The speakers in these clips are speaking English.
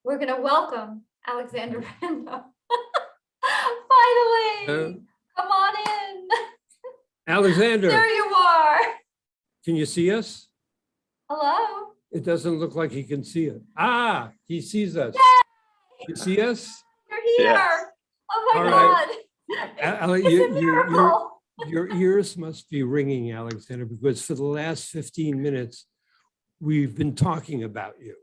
we're going to welcome Alexander Rando. Finally, come on in. Alexander, There you are. can you see us? Hello. It doesn't look like he can see it. Ah, he sees us. Yay! You see us? You're here. Yes. Oh my All God. right. It's a miracle. Your ears must be ringing, Alexander, because for the last 15 minutes, we've been talking about you.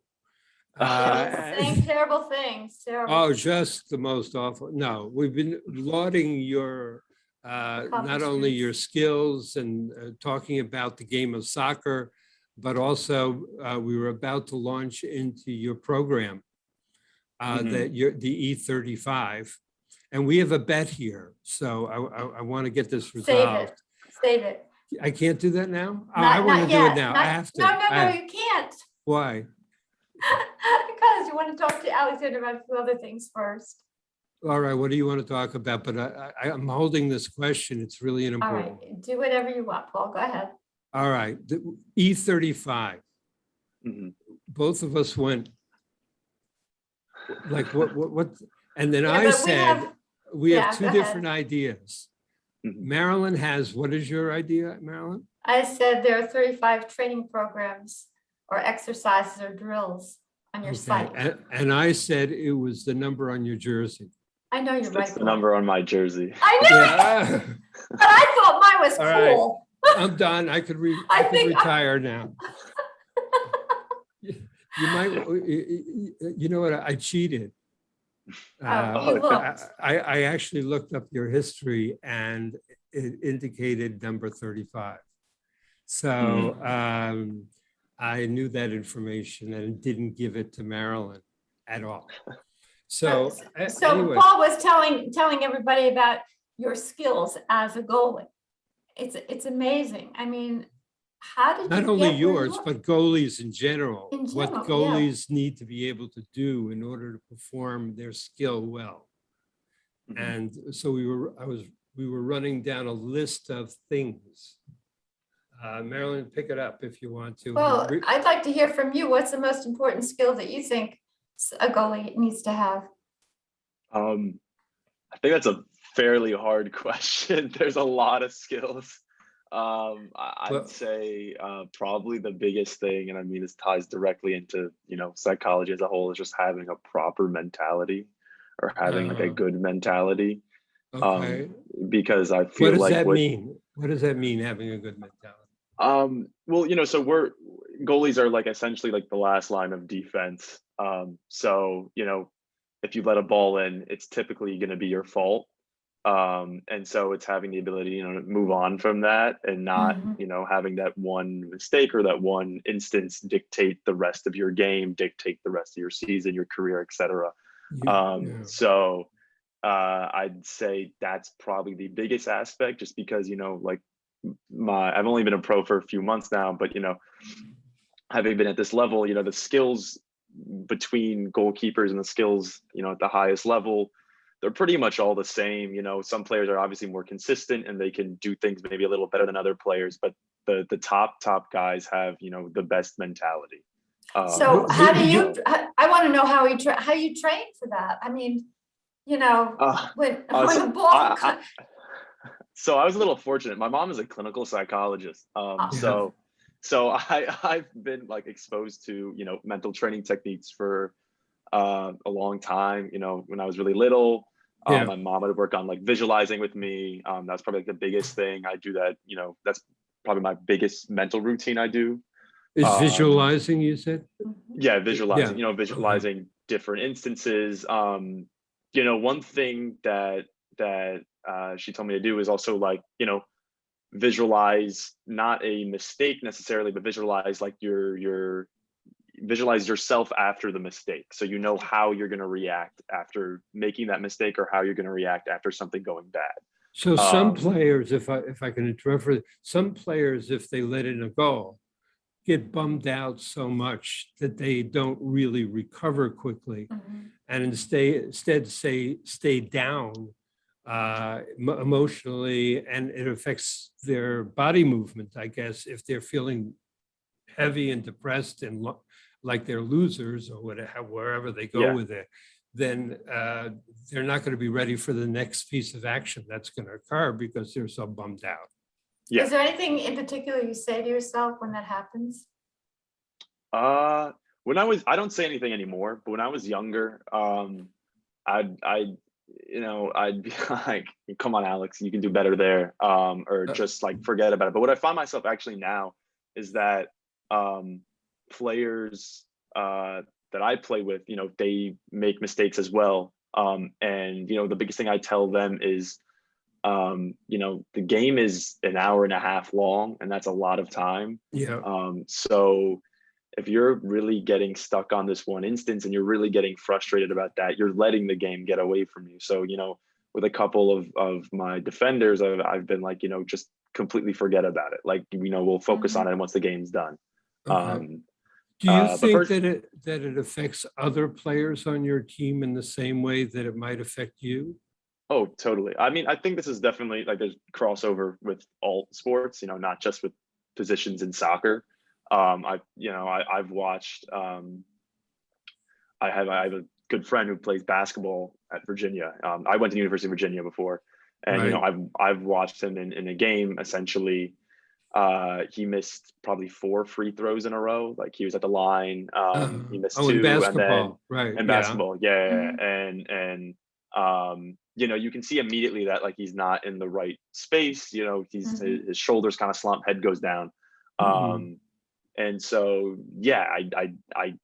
Saying terrible things. Terrible. Oh, just the most awful. No, we've been lauding your, not only your skills and talking about the game of soccer, but also we were about to launch into your program, that you're the E35. And we have a bet here. So I want to get this resolved. Save it. I can't do that now? Not, I want to do it now. I Not, have to. No, you can't. Why? Because you want to talk to Alexander about a few other things first. All right, what do you want to talk about? But I'm holding this question. It's really an All important. right, do whatever you want, Paul. Go ahead. All right, the E35. Both of us went like what? And then I said we have two different ideas. Marilyn has, what is your idea, Marilyn? I said there are 35 training programs or exercises or drills on your site. And I said it was the number on your jersey. I know you're right. It's the number on my jersy. I knew it, but I thought mine was All cool. right. I'm done. I could retire now. You might, you know what? I cheated. I actually looked up your history and it indicated number 35. So I knew that information and didn't give it to Marilyn at all. So anyway. Paul was telling everybody about your skills as a goalie. It's amazing. I mean, how did not only yours, but goalies in general, what goalies need to be able to do in order to perform their skill well. And so we were running down a list of things. Marilyn, pick it up if you want to. Well, I'd like to hear from you. What's the most important skill that you think a goalie needs to have? I think that's a fairly hard question. There's a lot of skills. I'd say probably the biggest thing, and I mean, this ties directly into, psychology as a whole, is just having a proper mentality or having like a good mentality. Okay. Because I feel what does like that mean? What does that mean, having a good mentality? Well, so goalies are like essentially like the last line of defense. So, if you let a ball in, it's typically going to be your fault. And so it's having the ability, to move on from that and not, having that one mistake or that one instance dictate the rest of your game, dictate the rest of your season, your career, etc. So I'd say that's probably the biggest aspect, just because, like I've only been a pro for a few months now, but, having been at this level, the skills between goalkeepers and the skills, at the highest level, they're pretty much all the same. Some players are obviously more consistent and they can do things maybe a little better than other players, but the top guys have, the best mentality. So how do you, I want to know how you train for that. I mean, when the ball. So I was a little fortunate. My mom is a clinical psychologist. So I've been like exposed to, mental training techniques for a long time. When I was really little, my mom would work on like visualizing with me. That's probably like the biggest thing. I do that, that's probably my biggest mental routine I do. Is visualizing, you said? Yeah, visualizing, visualizing different instances. One thing that she told me to do is also like, visualize not a mistake necessarily, but visualize like visualize yourself after the mistake. So how you're going to react after making that mistake, or how you're going to react after something going bad. So some players, if I can interrupt, some players, if they let in a goal, get bummed out so much that they don't really recover quickly, and instead stay down emotionally, and it affects their body movement, I guess, if they're feeling heavy and depressed and like they're losers or whatever, wherever they go Yeah. with it, then they're not going to be ready for the next piece of action that's going to occur because they're so bummed out. Yeah. Is there anything in particular you say to yourself when that happens? I don't say anything anymore, but when I was younger, I'd be like, come on, Alex, you can do better there. Or just like forget about it. But what I find myself actually now is that players that I play with, they make mistakes as well. And the biggest thing I tell them is, the game is an hour and a half long, and that's a lot of time. Yeah. So if you're really getting stuck on this one instance and you're really getting frustrated about that, you're letting the game get away from you. So, with a couple of my defenders, I've been like, just completely forget about it. Like, we'll focus on it once the game's done. Okay. Do you But think that it affects other players on your team in the same way that it might affect you? Oh, totally. I mean, I think this is definitely like there's crossover with all sports, not just with positions in soccer. I've watched. I have a good friend who plays basketball at Virginia. I went to the University of Virginia before, and Right. I've watched him in a game. Essentially, he missed probably 4 free throws in a row. Like he was at the line. He missed Oh, in 2, and then basketball, right? in Yeah. basketball, yeah, Mhm. and you can see immediately that like he's not in the right space. Mhm. His shoulders kind of slump, head goes down. Mhm. And so, yeah, I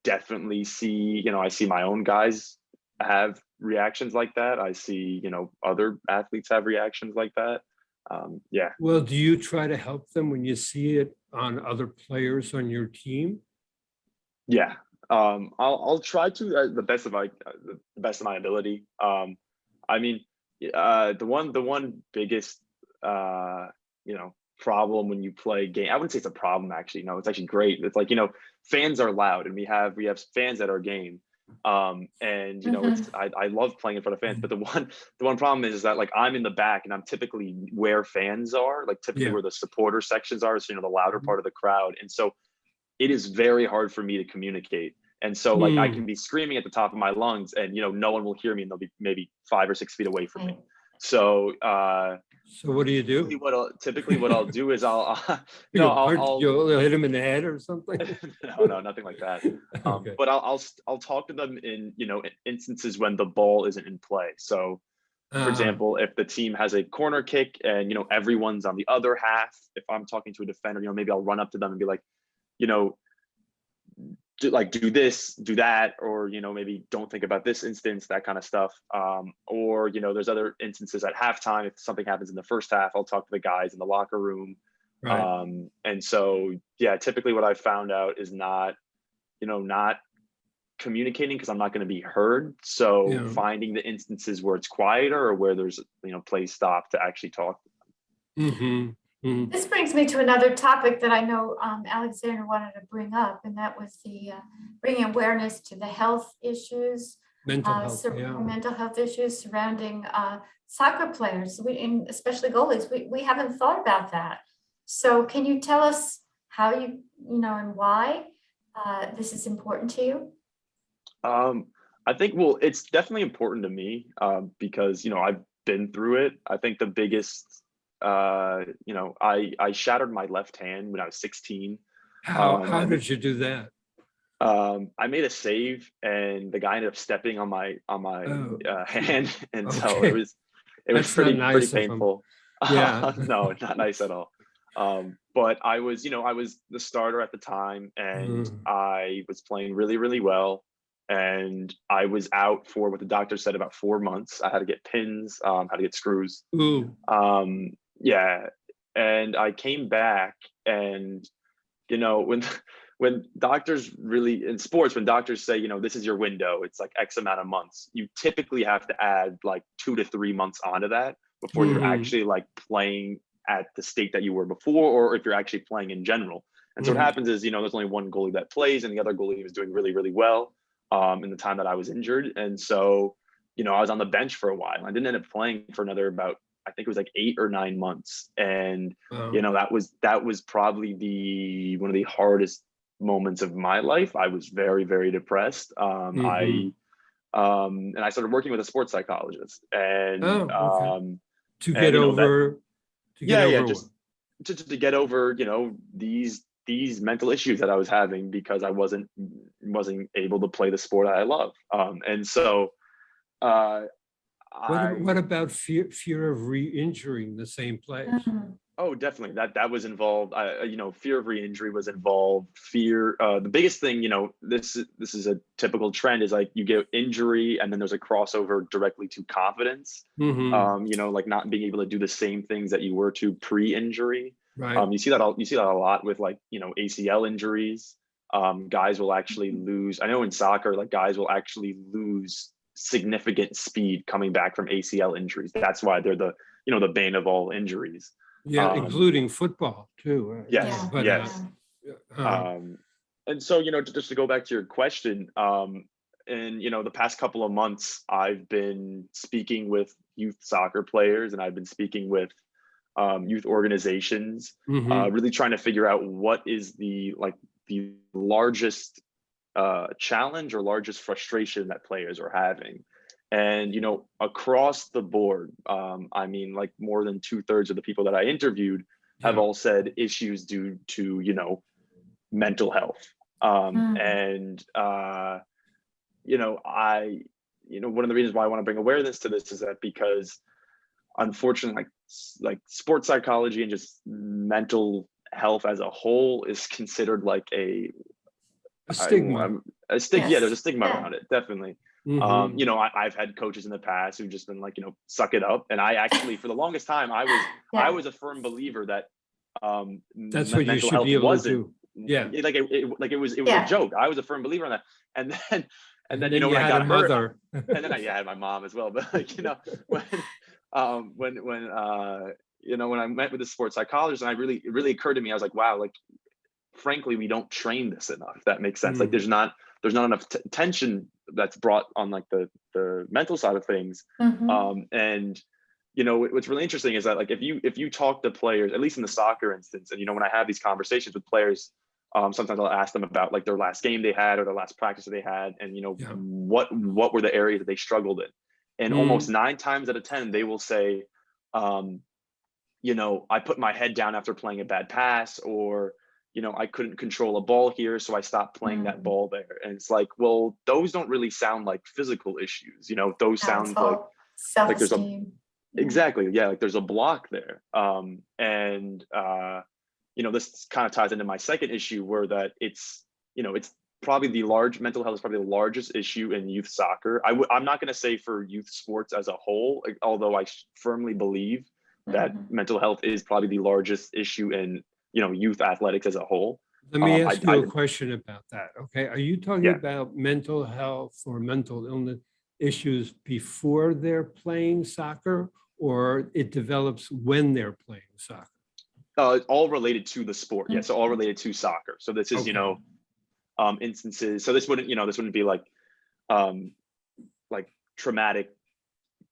definitely see, I see my own guys have reactions like that. I see, other athletes have reactions like that. Yeah, Well, do you try to help them when you see it on other players on your team? yeah. I'll try to the best of my ability. I mean, the one biggest problem when you play game. I wouldn't say it's a problem actually. No, it's actually great. It's like fans are loud, and we have fans at our game. And Mhm. I love playing in front of fans, but the one problem is that like I'm in the back and I'm typically where fans are, like typically Yeah. where the supporter sections are, so the louder Mhm. part of the crowd. And so it is very hard for me to communicate. And so like I Hmm. can be screaming at the top of my lungs and no one will hear me, and they'll be maybe 5 or 6 feet away from me. Right. So So what do you typically do? what I'll do is no, You'll punch, you'll hit him in the head or something? no, nothing like that. Okay. But I'll talk to them in instances when the ball isn't in play. So for Uh, example, if the team has a corner kick and everyone's on the other half, if I'm talking to a defender, maybe I'll run up to them and be like, you know do this, do that, or maybe don't think about this instance, that kind of stuff. Or there's other instances at halftime. If something happens in the first half, I'll talk to the guys in the locker room. right. And so yeah, typically what I found out is not communicating because I'm not going to be heard. So Yeah. finding the instances where it's quieter or where there's play stop to actually talk. Hmm. Hmm. This brings me to another topic that I know Alexander wanted to bring up, and that was the bringing awareness to the health issues, Mental health. Yeah. mental health issues surrounding soccer players, especially goalies. We haven't thought about that. So can you tell us how and why this is important to you? I think, well, it's definitely important to me because I've been through it. I think the biggest I shattered my left hand when I was 16. How And did you do that? I made a save, and the guy ended up stepping on my Oh, hand, and so it okay. was That's not pretty nice of him. painful. Yeah. No, not nice at all. But I was the starter at the time, and Mm. I was playing really, really well. And I was out for what the doctor said about 4 months. I had to get pins, had to get screws. Ooh. Yeah, and I came back, and when when doctors really in sports, when doctors say this is your window, it's like X amount of months, you typically have to add like 2 to 3 months onto that before you're Hmm. actually like playing at the state that you were before, or if you're actually playing in general. And so what Hmm. happens is there's only one goalie that plays, and the other goalie was doing really, really well in the time that I was injured. And so I was on the bench for a while. I didn't end up playing for another about, I think it was like 8 or 9 months. And Wow. that was probably the one of the hardest moments of my life, I was very, very depressed. And I started working with a sports psychologist, and Oh, okay. To and get you know that over, to get yeah, yeah, over just what? to get over, these mental issues that I was having because I wasn't able to play the sport I love. And so uh, What I about fear of re-injuring the same players? Mhm. Oh, definitely. That was involved. Fear of re-injury was involved. Fear. The biggest thing, this is a typical trend is like you get injury and then there's a crossover directly to confidence. Hmm. Like not being able to do the same things that you were to pre-injury. Right. You see that a lot with like ACL injuries. Guys will actually lose. I know in soccer, like guys will actually lose significant speed coming back from ACL injuries. That's why they're the bane of all injuries. Yeah, Um, including football too. yes, Yeah, But yes. yeah. uh, Um, and so, just to go back to your question, in the past couple of months, I've been speaking with youth soccer players, and I've been speaking with youth organizations, mhm. really trying to figure out what is the largest challenge or largest frustration that players are having. And across the board, I mean, like more than 2/3 of the people that I interviewed have Yeah. all said issues due to mental health. Mm. And I one of the reasons why I want to bring awareness to this is that because unfortunately, like sports psychology and just mental health as a whole is considered like A I, stigma. a stick. Yeah, there's a Yes. stigma Yeah. around it, definitely. Hmm. I've had coaches in the past who've just been like, suck it up. And I actually, for the longest time, I Yeah. was a firm believer that That's what you mental should health be able to wasn't do. Yeah. it was a Yeah. joke. I was a firm believer in that. And then And then you when I had a got hurt, mother. and then I had my mom as well. But like when when I met with the sports psychologist, and it really occurred to me, I was like, wow, like frankly, we don't train this enough, if that makes sense. Like Mm. there's not enough tension that's brought on like the mental side of things. Hmm. And what's really interesting is that like if you talk to players, at least in the soccer instance, and when I have these conversations with players, sometimes I'll ask them about like their last game they had or their last practice that they had, and Yeah. what were the areas that they struggled in. And almost Mm. 9 times out of 10 they will say, um, I put my head down after playing a bad pass, or I couldn't control a ball here, so I stopped playing that Mm. ball there. And it's like, well, those don't really sound like physical issues. Those Now it's sound like all there's a self-esteem. Yeah. exactly, yeah, like there's a block there. And this kind of ties into my second issue, where that it's probably mental health is probably the largest issue in youth soccer. I'm not going to say for youth sports as a whole, like, although I firmly believe that Hmm. mental health is probably the largest issue in youth athletics as a whole. Let me ask you I a question about that. Okay. Are you talking Yeah. about mental health or mental illness issues before they're playing soccer, or it develops when they're playing soccer? All related to the sport. Yeah, so all Hmm. related to soccer. So this is Okay. instances. So this wouldn't be um, like traumatic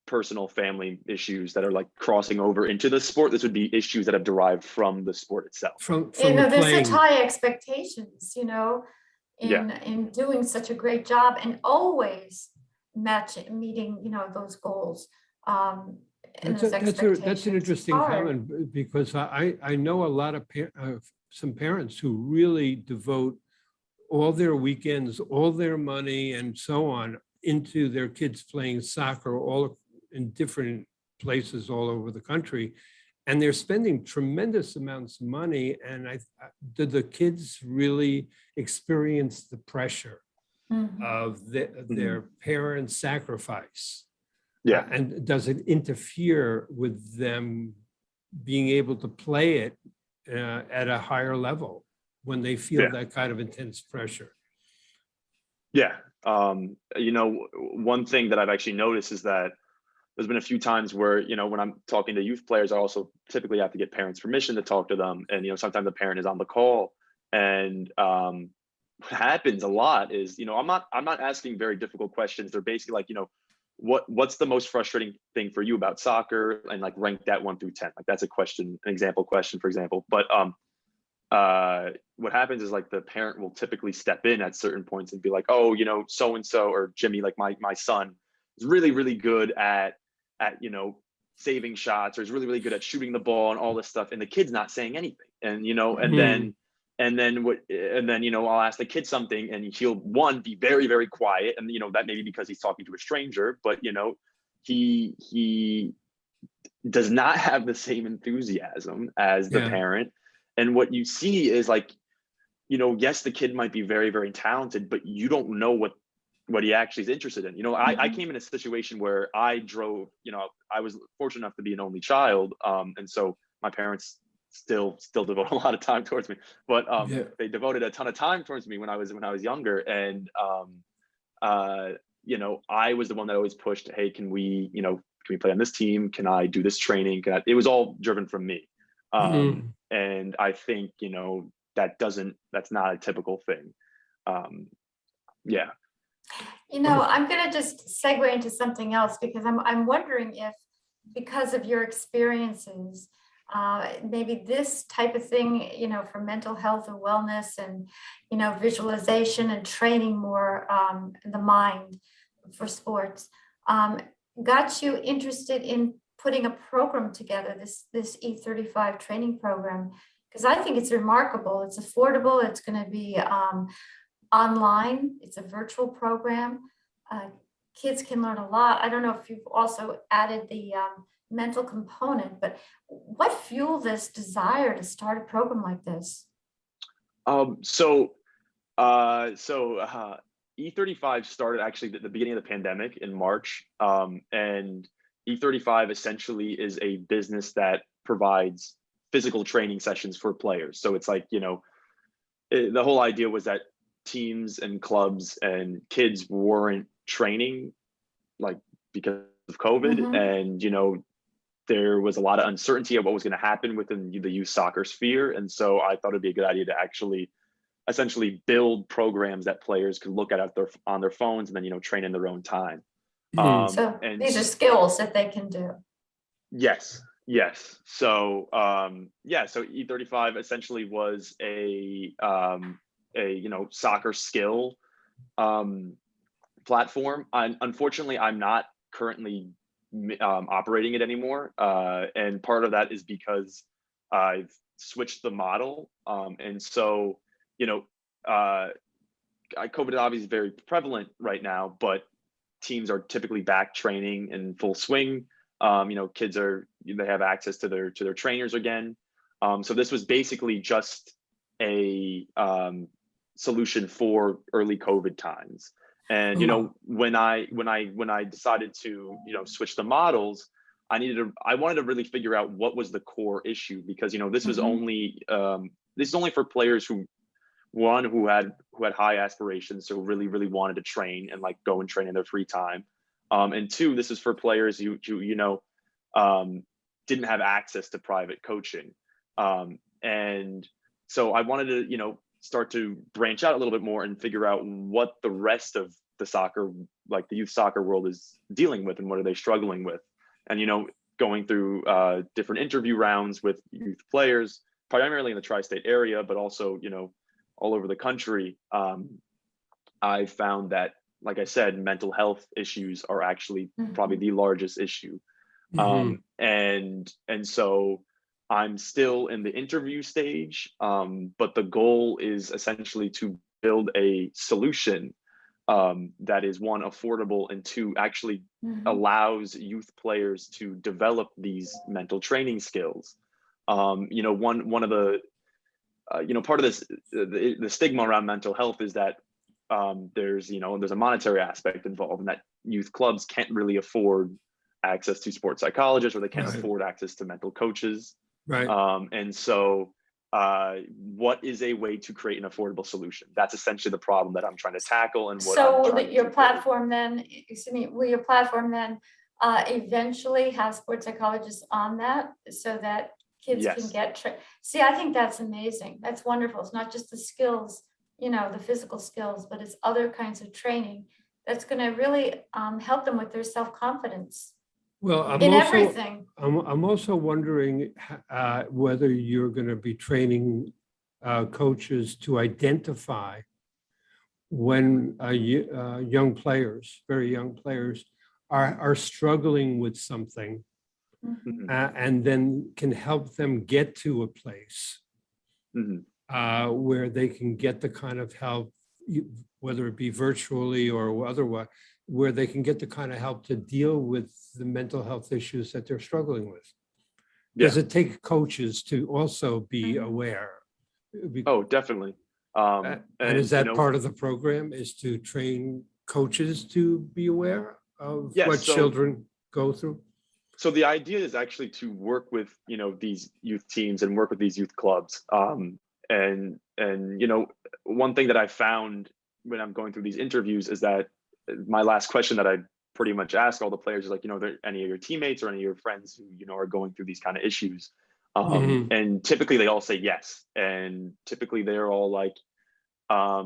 personal family issues that are like crossing over into the sport. This would be issues that have derived from the sport itself. From the There's such playing. high expectations, Yeah. in doing such a great job and always meeting, those goals, and those That's an expectations. It's interesting hard. comment, because I know a lot of some parents who really devote all their weekends, all their money and so on into their kids playing soccer all in different places all over the country. And they're spending tremendous amounts of money. And did the kids really experience the pressure Mhm. of Mhm. their parents' sacrifice? Yeah. And does it interfere with them being able to play it at a higher level when they feel Yeah. that kind of intense pressure? Yeah. One thing that I've actually noticed is that there's been a few times where, when I'm talking to youth players, I also typically have to get parents' permission to talk to them. And, sometimes the parent is on the call. And what happens a lot is, I'm not asking very difficult questions. They're basically like, what's the most frustrating thing for you about soccer, and like rank that 1 through 10. Like that's a question, an example question, for example. But what happens is like the parent will typically step in at certain points and be like, oh, you know, so and so, or Jimmy, like my son is really really good at you know, saving shots, or is really really good at shooting the ball and all this stuff, and the kid's not saying anything. And you know, and then you know, I'll ask the kid something and he'll be very very quiet, and you know, that may be because he's talking to a stranger, but you know, he does not have the same enthusiasm as the parent. And what you see is like, you know, yes, the kid might be very very talented, but you don't know what he actually is interested in. You know, I came in a situation where I drove, you know, I was fortunate enough to be an only child. And so my parents still devote a lot of time towards me, but they devoted a ton of time towards me when I was younger. And you know, I was the one that always pushed, hey, can we play on this team? Can I do this training? It was all driven from me. And I think, you know, that's not a typical thing. Yeah. You know, I'm going to just segue into something else, because I'm wondering if, because of your experiences, maybe this type of thing, you know, for mental health or wellness, and, you know, visualization and training more the mind for sports, got you interested in putting a program together, this E35 training program, because I think it's remarkable. It's affordable. It's going to be online. It's a virtual program. Kids can learn a lot. I don't know if you've also added the mental component, but what fueled this desire to start a program like this? E35 started actually at the beginning of the pandemic in March. And E35 essentially is a business that provides physical training sessions for players. So it's like, you know, the whole idea was that teams and clubs and kids weren't training, like, because of COVID. And, you know, there was a lot of uncertainty of what was going to happen within the youth soccer sphere. And so I thought it'd be a good idea to actually essentially build programs that players could look at on their phones and then, you know, train in their own time. So these are skills that they can do. Yes. So so E35 essentially was a you know, soccer skill platform. Unfortunately, I'm not currently operating it anymore, and part of that is because I've switched the model. And so, you know, COVID obviously is very prevalent right now, but teams are typically back training in full swing. You know, kids they have access to their trainers again. So this was basically just a solution for early COVID times. And, you know, when I decided to, you know, switch the models, I wanted to really figure out what was the core issue, because, you know, this was only for players who had high aspirations, so really really wanted to train and like go and train in their free time. And two, this is for players who you know, didn't have access to private coaching. And so I wanted to, you know, start to branch out a little bit more and figure out what the rest of the soccer, like the youth soccer world, is dealing with, and what are they struggling with. And, you know, going through different interview rounds with youth players, primarily in the tri-state area, but also, you know, all over the country, I found that, like I said, mental health issues are actually probably the largest issue. And so I'm still in the interview stage, but the goal is essentially to build a solution that is, one, affordable, and two, actually allows youth players to develop these mental training skills. You know, one of the you know, part of this, the stigma around mental health is that there's a monetary aspect involved, and that youth clubs can't really afford access to sports psychologists, or they can't afford access to mental coaches. And so what is a way to create an affordable solution? That's essentially the problem that I'm trying to tackle. And what your platform then, will your platform then eventually have sports psychologists on that, so that kids can get see, I think that's amazing. That's wonderful. It's not just the skills, you know, the physical skills, but it's other kinds of training that's going to really help them with their self-confidence. Well, I'm also wondering whether you're going to be training coaches to identify when young players, very young players, are struggling with something, Mhm. and then can help them get to a place where they can get the kind of help, whether it be virtually or otherwise, where they can get the kind of help to deal with the mental health issues that they're struggling with. Does it take coaches to also be Mhm. aware? Oh, definitely. And is You that know, part of the program, is to train coaches to be aware of yes. what children go through? So the idea is actually to work with, you know, these youth teams and work with these youth clubs. And you know, one thing that I found when I'm going through these interviews is that my last question that I pretty much ask all the players is like, you know, are there any of your teammates or any of your friends who, you know, are going through these kind of issues? Mhm. And typically they all say yes. And typically they're all like,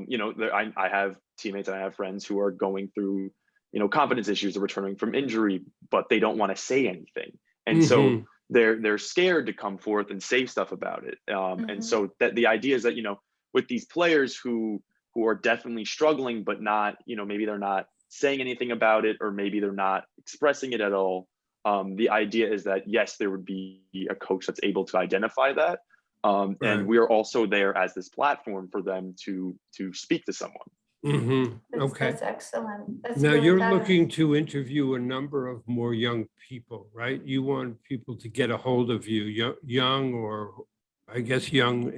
you know, I have teammates and I have friends who are going through, you know, confidence issues or returning from injury, but they don't want to say anything. And so Mhm. they're scared to come forth and say stuff about it. And Mhm. so that the idea is that, you know, with these players who are definitely struggling, but not, you know, maybe they're not saying anything about it, or maybe they're not expressing it at all. The idea is that yes, there would be a coach that's able to identify that, and Right. we are also there as this platform for them to speak to someone. Mhm. Okay. That's excellent. That's Now really you're fabulous. looking to interview a number of more young people, right? You want people to get a hold of you, young or I guess young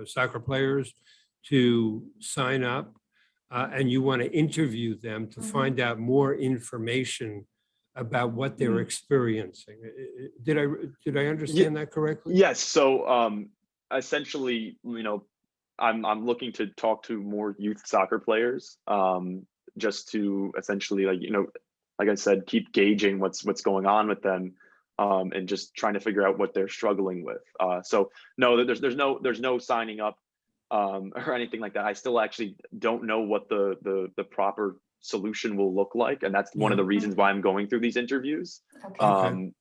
soccer players, to sign up, and you want to interview them to Mhm. find out more information about what they're experiencing. Did I Ye- understand that correctly? yes. So essentially, you know, I'm looking to talk to more youth soccer players, just to essentially, like, you know, like I said, keep gauging what's going on with them, and just trying to figure out what they're struggling with. So no, there's no signing up, or anything like that. I still actually don't know what the proper solution will look like, and that's one of Yeah. the reasons why I'm going through these interviews. Okay. Okay.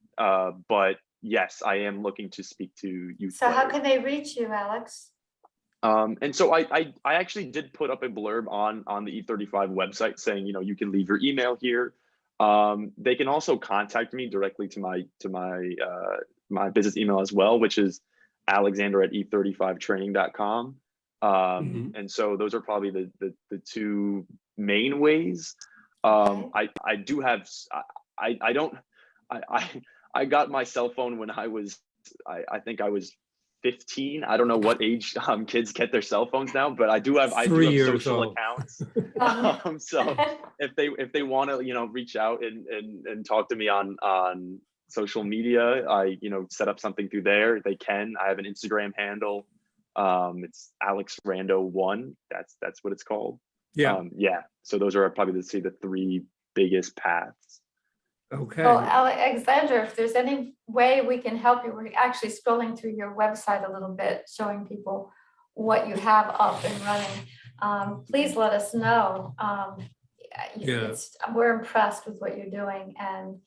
But yes, I am looking to speak to youth So how players. can they reach you, Alex? And so I actually did put up a blurb on the E35 website saying, you know, you can leave your email here. They can also contact me directly to my business email as well, which is alexander@e35training.com. Mhm. And so those are probably the two main ways. Okay. I do have I don't I got my cell phone when I think I was 15. I don't know what age kids get their cell phones now, but I do have 3 years social old. accounts. Um, So if they want to, you know, reach out and talk to me on social media, I, you know, set up something through there. They can. I have an Instagram handle. It's Alex Rando 1. That's what it's called. Yeah. Yeah. So those are probably the three biggest paths. Well, Okay. Alexander, if there's any way we can help you, we're actually scrolling through your website a little bit, showing people what you have up and running. Please let us know. Yeah. We're impressed with what you're doing, and